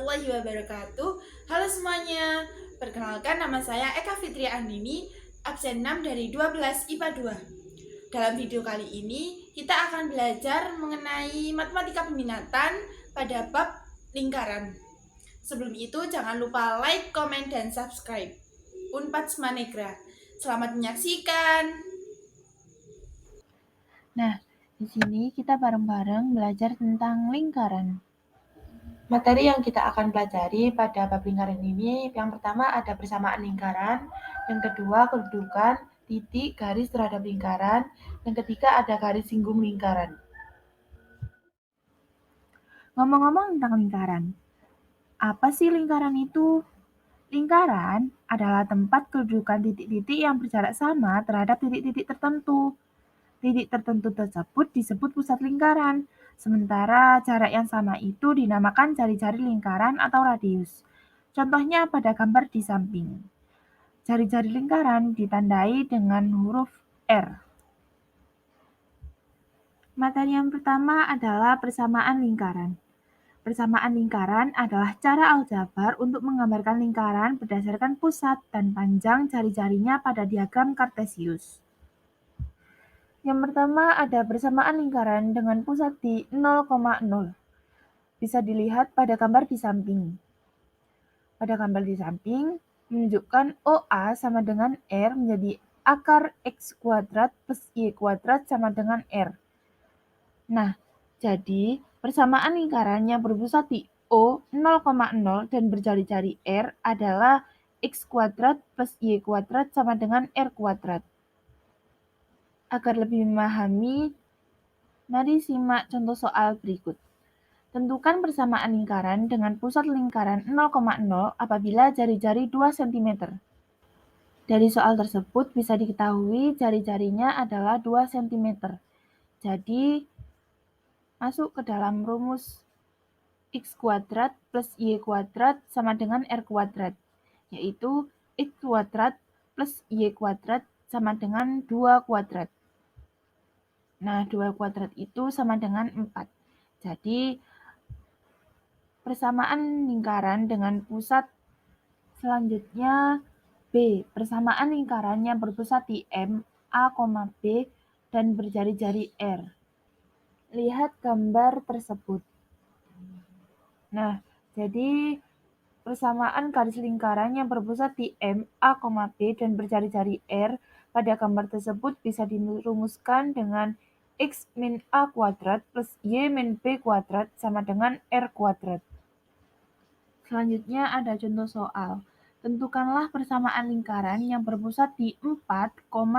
warahmatullahi wabarakatuh. Halo semuanya, perkenalkan nama saya Eka Fitri Andini, absen 6 dari 12 IPA 2. Dalam video kali ini, kita akan belajar mengenai matematika peminatan pada bab lingkaran. Sebelum itu, jangan lupa like, komen, dan subscribe. Unpad Semanegra. Selamat menyaksikan. Nah, di sini kita bareng-bareng belajar tentang lingkaran. Materi yang kita akan pelajari pada bab lingkaran ini, yang pertama ada persamaan lingkaran, yang kedua kedudukan, titik, garis terhadap lingkaran, yang ketiga ada garis singgung lingkaran. Ngomong-ngomong tentang lingkaran, apa sih lingkaran itu? Lingkaran adalah tempat kedudukan titik-titik yang berjarak sama terhadap titik-titik tertentu. Titik tertentu tersebut disebut pusat lingkaran, sementara jarak yang sama itu dinamakan jari-jari lingkaran atau radius. Contohnya pada gambar di samping. Jari-jari lingkaran ditandai dengan huruf R. Materi yang pertama adalah persamaan lingkaran. Persamaan lingkaran adalah cara aljabar untuk menggambarkan lingkaran berdasarkan pusat dan panjang jari-jarinya pada diagram Kartesius. Yang pertama ada persamaan lingkaran dengan pusat di 0,0. Bisa dilihat pada gambar di samping. Pada gambar di samping, menunjukkan OA sama dengan R menjadi akar X kuadrat plus Y kuadrat sama dengan R. Nah, jadi persamaan lingkaran yang berpusat di O 0,0 dan berjari-jari R adalah X kuadrat plus Y kuadrat sama dengan R kuadrat. Agar lebih memahami, mari simak contoh soal berikut. Tentukan persamaan lingkaran dengan pusat lingkaran 0,0 apabila jari-jari 2 cm. Dari soal tersebut bisa diketahui jari-jarinya adalah 2 cm. Jadi, masuk ke dalam rumus X kuadrat plus Y kuadrat sama dengan R kuadrat, yaitu X kuadrat plus Y kuadrat sama dengan 2 kuadrat. Nah, 2 kuadrat itu sama dengan 4. Jadi, persamaan lingkaran dengan pusat selanjutnya B. Persamaan lingkaran yang berpusat di M, A, B, dan berjari-jari R. Lihat gambar tersebut. Nah, jadi persamaan garis lingkaran yang berpusat di M, A, B, dan berjari-jari R pada gambar tersebut bisa dirumuskan dengan X min A kuadrat plus Y min B kuadrat sama dengan R kuadrat. Selanjutnya ada contoh soal. Tentukanlah persamaan lingkaran yang berpusat di 4,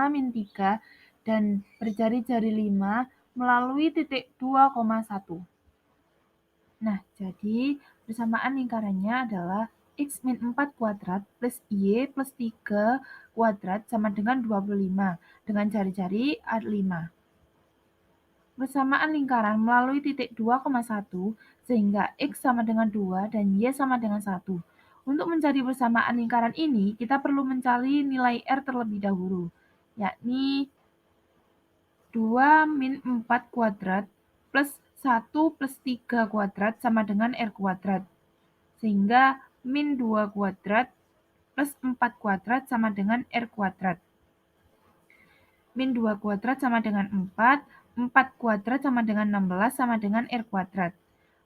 min 3 dan berjari-jari 5 melalui titik 2,1. Nah, jadi persamaan lingkarannya adalah X min 4 kuadrat plus Y plus 3 kuadrat sama dengan 25 dengan jari-jari 5. Persamaan lingkaran melalui titik 2,1 sehingga X sama dengan 2 dan Y sama dengan 1. Untuk mencari persamaan lingkaran ini, kita perlu mencari nilai R terlebih dahulu, yakni 2 min 4 kuadrat plus 1 plus 3 kuadrat sama dengan R kuadrat. Sehingga min 2 kuadrat plus 4 kuadrat sama dengan R kuadrat. Min 2 kuadrat sama dengan 4, 4 kuadrat sama dengan 16 sama dengan R kuadrat.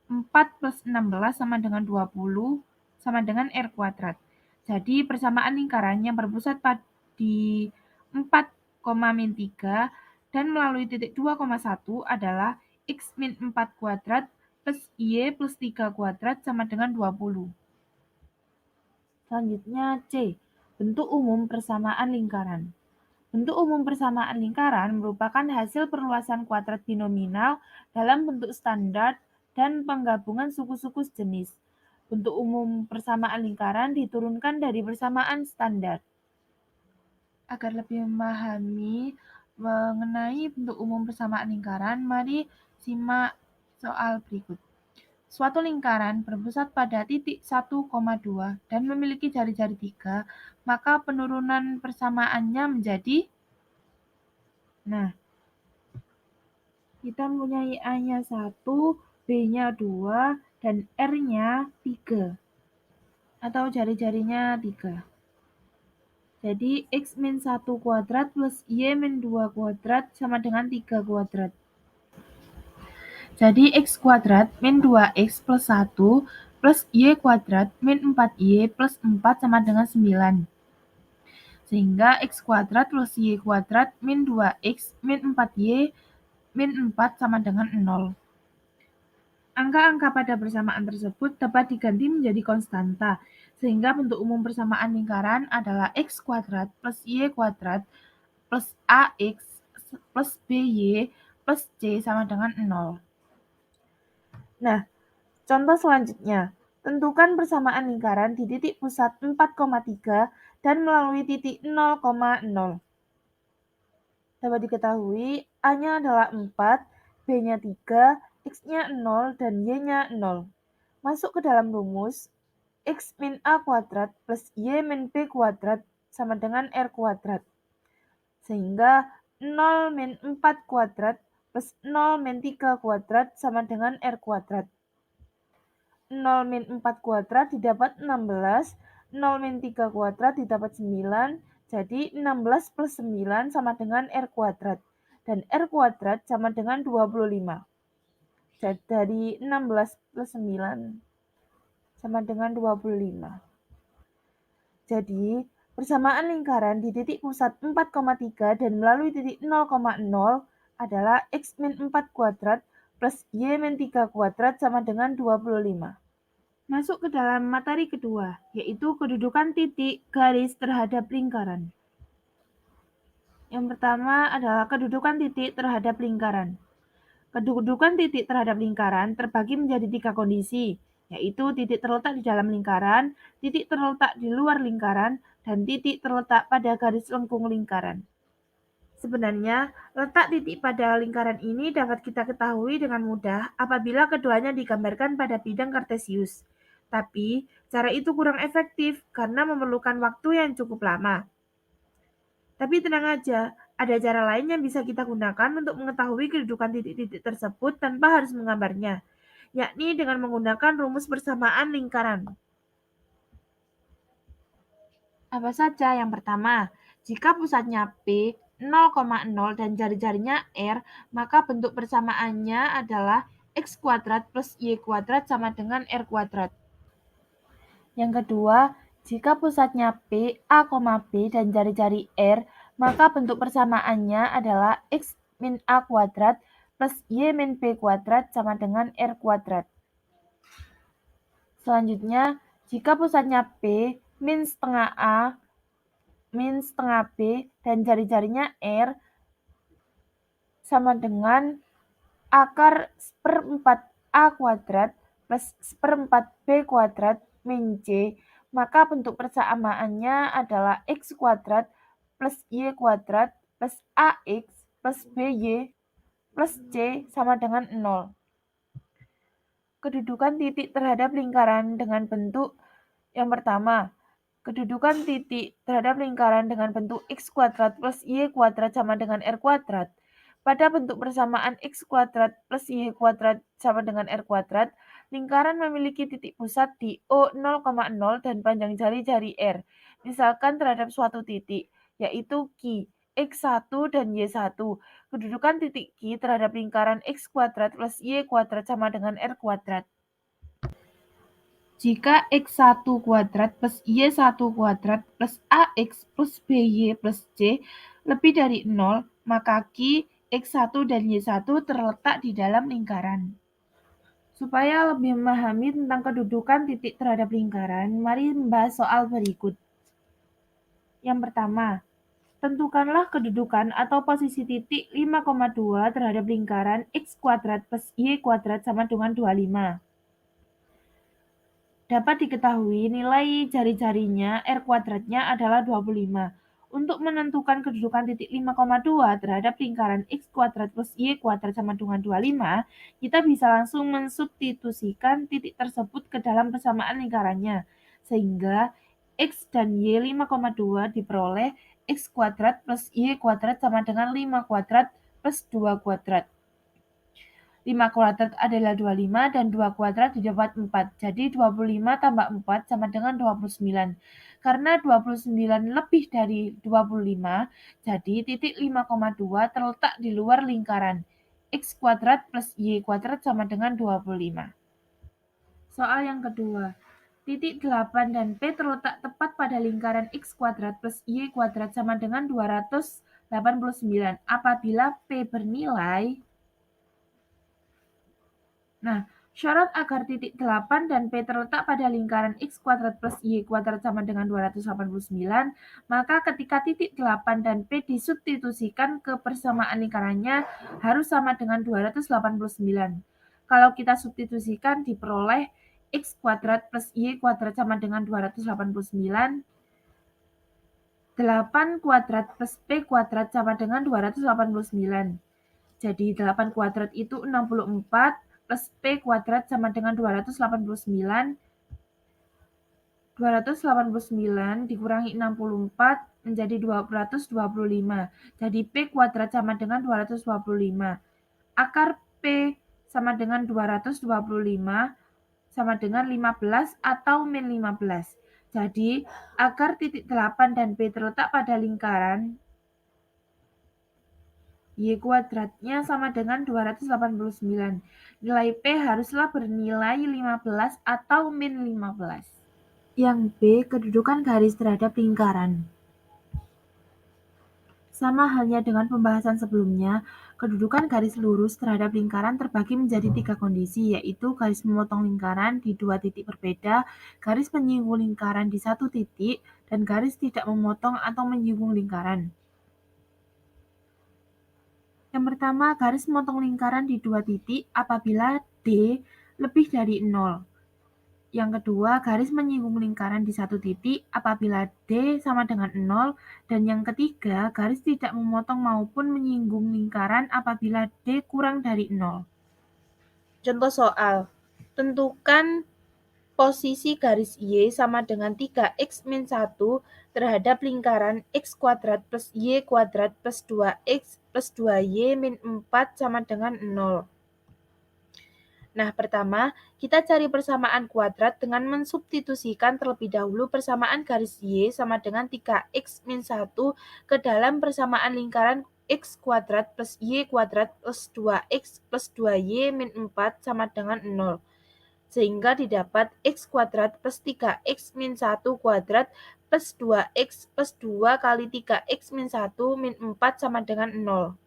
4 plus 16 sama dengan 20 sama dengan R kuadrat. Jadi persamaan lingkaran yang berpusat di 4, min 3 dan melalui titik 2,1 adalah X min 4 kuadrat plus Y plus 3 kuadrat sama dengan 20. Selanjutnya C. Bentuk umum persamaan lingkaran. Bentuk umum persamaan lingkaran merupakan hasil perluasan kuadrat binominal dalam bentuk standar dan penggabungan suku-suku sejenis. Bentuk umum persamaan lingkaran diturunkan dari persamaan standar. Agar lebih memahami mengenai bentuk umum persamaan lingkaran, mari simak soal berikut. Suatu lingkaran berpusat pada titik 1,2 dan memiliki jari-jari 3, maka penurunan persamaannya menjadi kita mempunyai A-nya 1, B-nya 2, dan R-nya 3 atau jari-jarinya 3. Jadi X min 1 kuadrat plus Y min 2 kuadrat sama dengan 3 kuadrat. Jadi X kuadrat min 2X plus 1 plus Y kuadrat min 4Y plus 4 sama dengan 9. Sehingga X kuadrat plus Y kuadrat min 2X min 4Y min 4 sama dengan 0. Angka-angka pada persamaan tersebut dapat diganti menjadi konstanta, sehingga bentuk umum persamaan lingkaran adalah X kuadrat plus Y kuadrat plus AX plus BY plus C sama dengan 0. Nah, contoh selanjutnya. Tentukan persamaan lingkaran di titik pusat 4,3 dan melalui titik 0,0. Dapat diketahui A-nya adalah 4, B-nya 3, X-nya 0, dan Y-nya 0. Masuk ke dalam rumus, X min A kuadrat plus Y min B kuadrat sama dengan R kuadrat. Sehingga 0 min 4 kuadrat plus 0 min 3 kuadrat sama dengan R kuadrat. 0 min 4 kuadrat didapat 16, 0 min 3 kuadrat didapat 9, jadi 16 plus 9 sama dengan R kuadrat. Dan R kuadrat sama dengan 25. Jadi dari 16 plus 9 sama dengan 25. Jadi, persamaan lingkaran di titik pusat 4,3 dan melalui titik 0,0 adalah X min 4 kuadrat plus Y min 3 kuadrat sama dengan 25. Masuk ke dalam materi kedua, yaitu kedudukan titik garis terhadap lingkaran. Yang pertama adalah kedudukan titik terhadap lingkaran. Kedudukan titik terhadap lingkaran terbagi menjadi 3 kondisi, yaitu titik terletak di dalam lingkaran, titik terletak di luar lingkaran, dan titik terletak pada garis lengkung lingkaran. Sebenarnya, letak titik pada lingkaran ini dapat kita ketahui dengan mudah apabila keduanya digambarkan pada bidang kartesius. Tapi, cara itu kurang efektif karena memerlukan waktu yang cukup lama. Tapi tenang aja, ada cara lain yang bisa kita gunakan untuk mengetahui kedudukan titik-titik tersebut tanpa harus menggambarnya, yakni dengan menggunakan rumus persamaan lingkaran. Apa saja? Yang pertama, jika pusatnya P 0,0 dan jari-jarinya R, maka bentuk persamaannya adalah X kuadrat plus Y kuadrat sama dengan R kuadrat. Yang kedua, jika pusatnya P, A, B dan jari-jari R, maka bentuk persamaannya adalah X min A kuadrat plus Y min B kuadrat sama dengan R kuadrat. Selanjutnya, jika pusatnya P, min setengah A, min setengah B, dan jari-jarinya R sama dengan akar seperempat A kuadrat plus seperempat B kuadrat min C, maka bentuk persamaannya adalah X kuadrat plus Y kuadrat plus AX plus BY plus C sama dengan 0. Kedudukan titik terhadap lingkaran dengan bentuk yang pertama, kedudukan titik terhadap lingkaran dengan bentuk X kuadrat plus Y kuadrat sama dengan R kuadrat. Pada bentuk persamaan X kuadrat plus Y kuadrat sama dengan R kuadrat, lingkaran memiliki titik pusat di O 0,0 dan panjang jari-jari R. Misalkan terhadap suatu titik, yaitu Q, X1 dan Y1. Kedudukan titik Q terhadap lingkaran X kuadrat plus Y kuadrat sama dengan R kuadrat. Jika X1 kuadrat plus Y1 kuadrat plus AX plus BY plus C lebih dari 0, maka Q, X1 dan Y1 terletak di dalam lingkaran. Supaya lebih memahami tentang kedudukan titik terhadap lingkaran, mari membahas soal berikut. Yang pertama, tentukanlah kedudukan atau posisi titik 5,2 terhadap lingkaran X kuadrat plus Y kuadrat sama dengan 25. Dapat diketahui nilai jari-jarinya R kuadratnya adalah 25. Untuk menentukan kedudukan titik 5,2 terhadap lingkaran X kuadrat plus Y kuadrat sama dengan 25, kita bisa langsung mensubstitusikan titik tersebut ke dalam persamaan lingkarannya. Sehingga X dan Y 5,2 diperoleh X kuadrat plus Y kuadrat sama dengan 5 kuadrat plus 2 kuadrat. 5 kuadrat adalah 25 dan 2 kuadrat didapat 4. Jadi 25 tambah 4 sama dengan 29. Karena 29 lebih dari 25, jadi titik 5,2 terletak di luar lingkaran. X kuadrat plus Y kuadrat sama dengan 25. Soal yang kedua. Titik 8 dan P terletak tepat pada lingkaran X kuadrat plus Y kuadrat sama dengan 289 apabila P bernilai. Nah, syarat agar titik 8 dan P terletak pada lingkaran X kuadrat plus Y kuadrat sama dengan 289, maka ketika titik 8 dan P disubstitusikan ke persamaan lingkarannya harus sama dengan 289. Kalau kita substitusikan diperoleh X kuadrat plus Y kuadrat sama dengan 289. 8 kuadrat plus P kuadrat sama dengan 289. Jadi 8 kuadrat itu 64 plus P kuadrat sama dengan 289. 289 dikurangi 64 menjadi 225. Jadi P kuadrat sama dengan 225. Akar P sama dengan 225 sama dengan 15 atau min 15. Jadi, agar titik 8 dan P terletak pada lingkaran, Y kuadratnya sama dengan 289. Nilai P haruslah bernilai 15 atau min 15. Yang B, kedudukan garis terhadap lingkaran. Sama halnya dengan pembahasan sebelumnya, kedudukan garis lurus terhadap lingkaran terbagi menjadi 3 kondisi, yaitu garis memotong lingkaran di 2 titik berbeda, garis menyinggung lingkaran di 1 titik, dan garis tidak memotong atau menyinggung lingkaran. Yang pertama, garis memotong lingkaran di 2 titik apabila D lebih dari 0. Yang kedua, garis menyinggung lingkaran di 1 titik apabila D sama dengan 0. Dan yang ketiga, garis tidak memotong maupun menyinggung lingkaran apabila D kurang dari 0. Contoh soal, tentukan posisi garis Y sama dengan 3X min 1 terhadap lingkaran X kuadrat plus Y kuadrat plus 2X plus 2Y min 4 sama dengan 0. Nah, pertama, kita cari persamaan kuadrat dengan mensubstitusikan terlebih dahulu persamaan garis Y sama dengan 3X min 1 ke dalam persamaan lingkaran X kuadrat plus Y kuadrat plus 2X plus 2Y min 4 sama dengan 0. Sehingga didapat X kuadrat plus 3X min 1 kuadrat plus 2X plus 2 kali 3X min 1 min 4 sama dengan 0.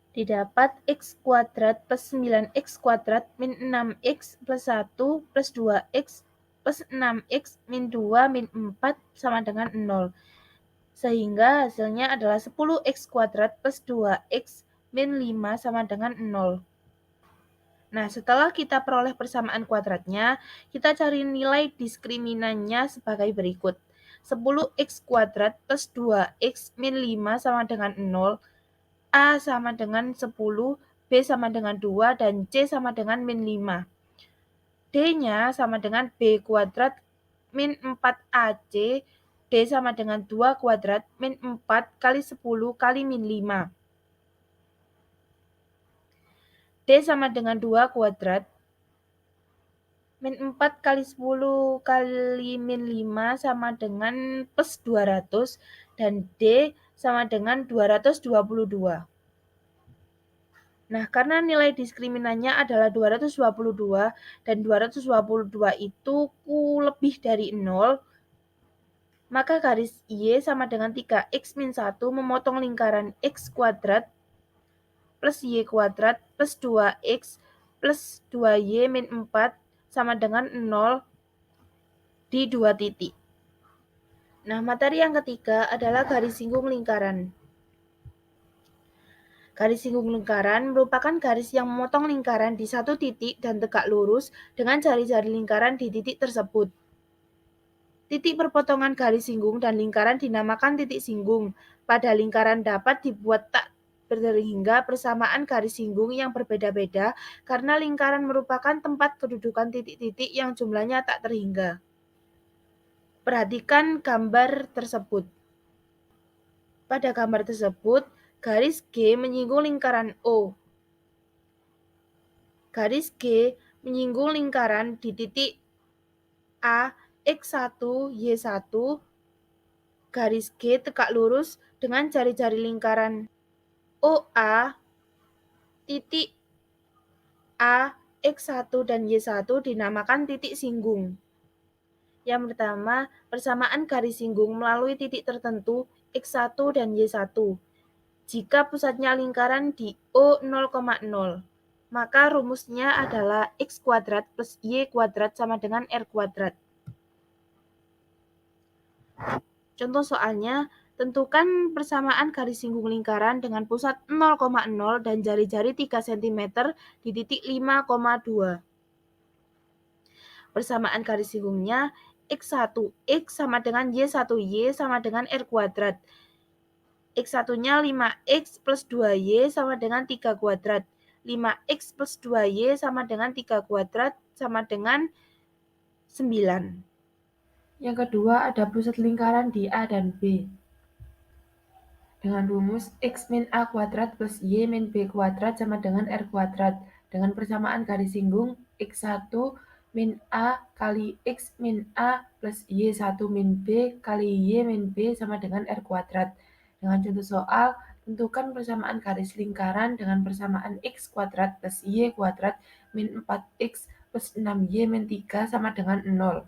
Didapat X kuadrat plus 9X kuadrat min 6X plus 1 plus 2X plus 6X min 2 min 4 sama dengan 0. Sehingga hasilnya adalah 10X kuadrat plus 2X min 5 sama dengan 0. Nah, setelah kita peroleh persamaan kuadratnya, kita cari nilai diskriminannya sebagai berikut. 10X kuadrat plus 2X min 5 sama dengan 0. A sama dengan 10, B sama dengan 2, dan C sama dengan min 5. D-nya sama dengan B kuadrat min 4AC, D sama dengan 2 kuadrat min 4 kali 10 kali min 5. D sama dengan 2 kuadrat min 4 kali 10 kali min 5 sama dengan plus 200, dan D sama dengan 222. Nah, karena nilai diskriminannya adalah 222 dan 222 itu lebih dari 0, maka garis Y sama dengan 3X min 1 memotong lingkaran X kuadrat plus Y kuadrat plus 2X plus 2Y min 4 sama dengan 0 di 2 titik. Nah, materi yang ketiga adalah garis singgung lingkaran. Garis singgung lingkaran merupakan garis yang memotong lingkaran di 1 titik dan tegak lurus dengan jari-jari lingkaran di titik tersebut. Titik perpotongan garis singgung dan lingkaran dinamakan titik singgung. Pada lingkaran dapat dibuat tak terhingga persamaan garis singgung yang berbeda-beda karena lingkaran merupakan tempat kedudukan titik-titik yang jumlahnya tak terhingga. Perhatikan gambar tersebut. Pada gambar tersebut, Garis G menyinggung lingkaran O. Garis G menyinggung lingkaran di titik A, X1, Y1. Garis G tegak lurus dengan jari-jari lingkaran OA, titik A, X1, dan Y1 dinamakan titik singgung. Yang pertama, persamaan garis singgung melalui titik tertentu X1 dan Y1. Jika pusatnya lingkaran di O 0,0, maka rumusnya adalah X kuadrat plus Y kuadrat sama dengan R kuadrat. Contoh soalnya, tentukan persamaan garis singgung lingkaran dengan pusat 0,0 dan jari-jari 3 cm di titik 5,2. Persamaan garis singgungnya X1X sama dengan Y1Y sama dengan R kuadrat. X1-nya 5X plus 2Y sama dengan 3 kuadrat. 5X plus 2Y sama dengan 3 kuadrat sama dengan 9. Yang kedua ada pusat lingkaran di A dan B. Dengan rumus X min A kuadrat plus Y min B kuadrat sama dengan R kuadrat. Dengan persamaan garis singgung X1 min A kali X min A plus Y1 min B kali Y min B sama dengan R kuadrat. Dengan contoh soal, tentukan persamaan garis lingkaran dengan persamaan X kuadrat plus Y kuadrat min 4X plus 6Y min 3 sama dengan 0.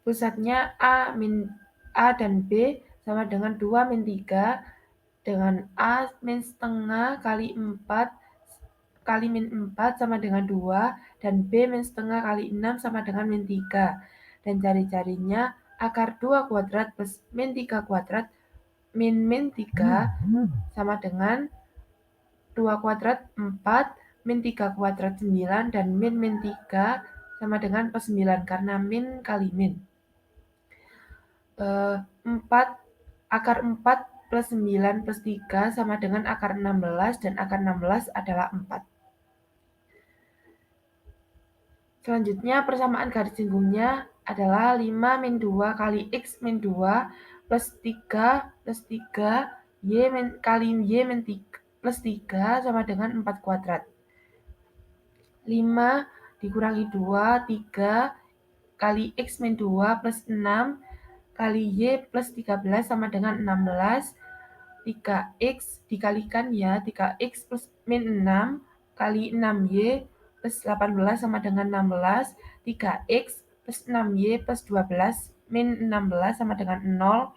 Pusatnya A dan B sama dengan 2 min 3 dengan A min setengah kali 4 kali min 4 sama dengan 2 dan B min setengah kali 6 sama dengan min 3. Dan jari-jarinya akar 2 kuadrat plus min 3 kuadrat min 3 sama dengan 2 kuadrat 4 min 3 kuadrat 9 dan min 3 sama dengan plus 9 karena min kali min. 4 plus 9 plus 3 sama dengan akar 16 dan akar 16 adalah 4. Selanjutnya persamaan garis singgungnya adalah 5 min 2 kali X min 2 plus 3 Y kali Y min 3 plus 3 sama dengan 4 kuadrat. 5 dikurangi 2, 3 kali X min 2 plus 6 kali Y plus 13 sama dengan 16. 3X dikalikan ya, 3X plus min 6 kali 6Y plus 18 sama dengan 16. 3X plus 6Y plus 12 min 16 sama dengan 0.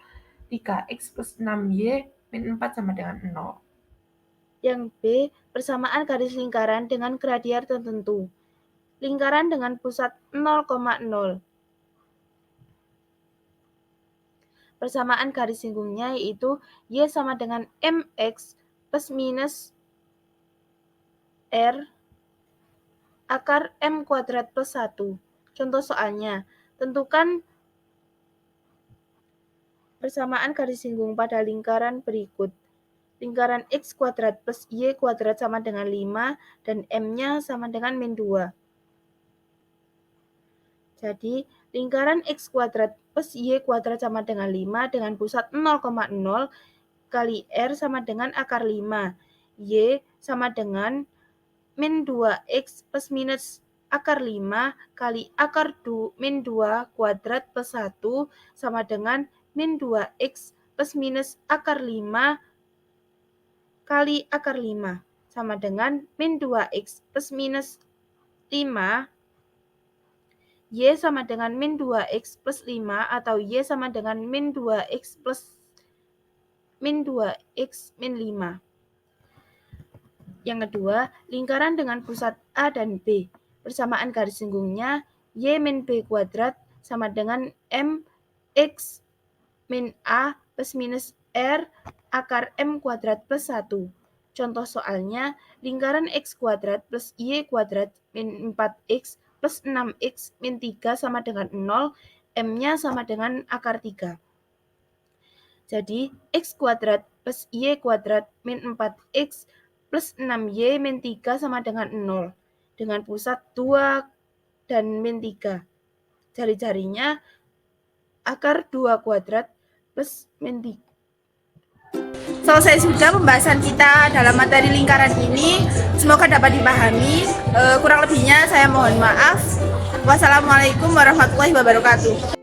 3X plus 6Y min 4 sama dengan 0. Yang B, persamaan garis lingkaran dengan gradiar tertentu. Lingkaran dengan pusat 0,0. Persamaan garis singgungnya yaitu Y sama dengan MX plus minus R akar M kuadrat plus 1. Contoh soalnya, tentukan persamaan garis singgung pada lingkaran berikut. Lingkaran X kuadrat plus Y kuadrat sama dengan 5 dan M-nya sama dengan min 2. Jadi, lingkaran X kuadrat plus Y kuadrat sama dengan 5 dengan pusat 0,0 kali R sama dengan akar 5. Y sama dengan min 2X plus minus akar 5 kali akar min 2 kuadrat plus 1 sama dengan min 2X plus minus akar 5 kali akar 5 sama dengan min 2X plus minus 5. Y sama dengan min 2X plus 5 atau Y sama dengan min 2X plus min 2X min 5. Yang kedua, lingkaran dengan pusat A dan B. Persamaan garis singgungnya Y min B kuadrat sama dengan MX min A plus minus R akar M kuadrat plus 1. Contoh soalnya, lingkaran X kuadrat plus Y kuadrat min 4X plus 6X min 3 sama dengan 0, M-nya sama dengan akar 3. Jadi, X kuadrat plus Y kuadrat min 4X plus 6Y min 3 sama dengan 0. Dengan pusat 2 dan min 3. Jari-jarinya akar 2 kuadrat plus min 3. selesai sudah pembahasan kita dalam materi lingkaran ini. Semoga dapat dipahami. Kurang lebihnya saya mohon maaf. Wassalamualaikum warahmatullahi wabarakatuh.